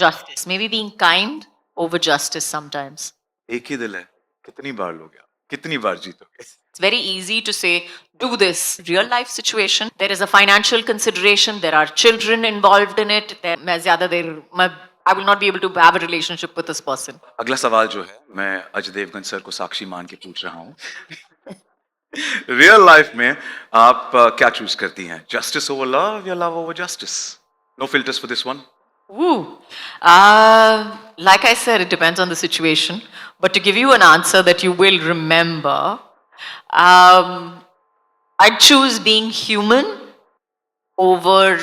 justice. Maybe being kind over justice sometimes. एक ही दिल है, कितनी बार लोगे आप, कितनी बार जीतोगे? It's very easy to say, do this. Real life situation, there is a financial consideration, there are children involved in it. I will not be able to have a relationship with this person. अगला सवाल जो है मैं Ajay Devgan sir को साक्षी मान के पूछ रहा हूँ। रियल लाइफ में आप क्या चूज करती हैं? जस्टिस ओवर लव या love over justice? No filters for this one. Woo. Like I said, it depends on the situation. But to give you an answer that you will remember, I'd choose being human over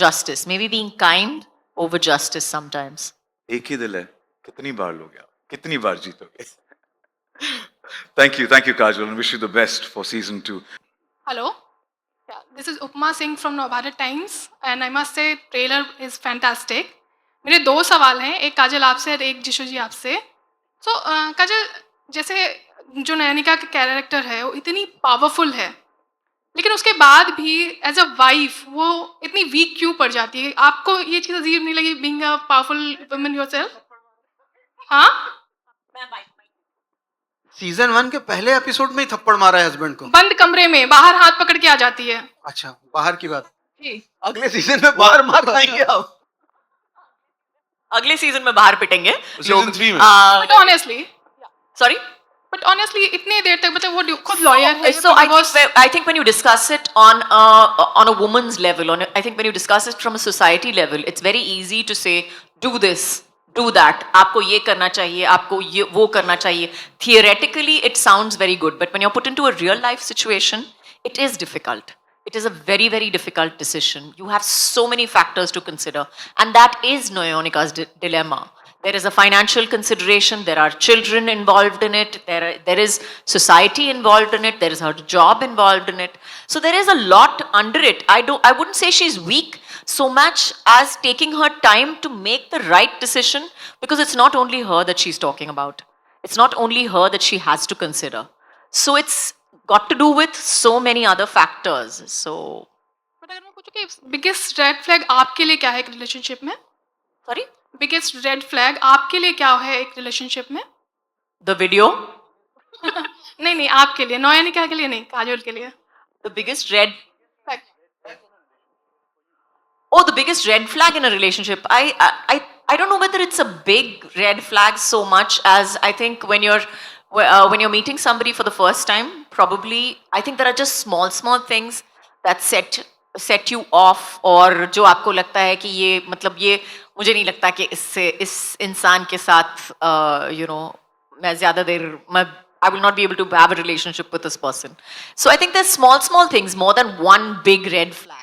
justice. Maybe being kind over justice sometimes. एक ही दिल है, कितनी बार लोगे आप, कितनी बार जीतोगे? Thank you, Kajal, and wish you the best for season 2. Hello. Yeah, this is Upma Singh from Navbharat Times, and I must say trailer is fantastic. मेरे दो सवाल हैं, एक काजल आपसे और एक जिशु जी आपसे. So काजल, जैसे जो नयनिका का कैरेक्टर है वो इतनी पावरफुल है, लेकिन उसके बाद भी एज अ वाइफ वो इतनी वीक क्यों पड़ जाती है? आपको ये चीज़ अजीब नहीं लगी being a powerful woman yourself? हाँ, सीजन 1 के पहले एपिसोड में ही थप्पड़ मारा है हस्बैंड को. बंद कमरे में बाहर हाथ पकड़ के आ जाती है. अच्छा, बाहर की बात. जी. अगले सीजन में बाहर मार पाएंगे आप. अगले सीजन में बाहर पिटेंगे Season 3 में. But honestly Sorry? इतने देर तक मतलब वो खुद लॉयर है. So I think when you discuss it on a woman's level, I think when you discuss it from a society level, it's very easy to say, do this, do that. आपको ये करना चाहिए, आपको ये वो करना चाहिए. Theoretically, it sounds very good, but when you're put into a real life situation, it is difficult. It is a very, very difficult decision. You have so many factors to consider, and that is Noyonika's dilemma. There is a financial consideration, there are children involved in it, there is society involved in it, there is her job involved in it. So there is a lot under it. I wouldn't say she's weak so much as taking her time to make the right decision, because it's not only her that she's talking about. It's not only her that she has to consider. So it's got to do with so many other factors. So but अगर मैं पूछूं कि biggest red flag आपके लिए क्या है एक relationship में? sorry, बिगेस्ट रेड फ्लैग आपके लिए क्या है एक रिलेशनशिप में? the video, नहीं आपके लिए, नयनिका के लिए नहीं, काजोल के लिए. the biggest red flag in a relationship. I don't know whether it's a big red flag so much as I think when you're meeting somebody for the first time, probably I think there are just small things that set you off, और जो आपको लगता है कि ये मतलब ये मुझे नहीं लगता कि इस इंसान के साथ मैं ज़्यादा देर I will not be able to have a relationship with this person. So I think there's small things more than one big red flag.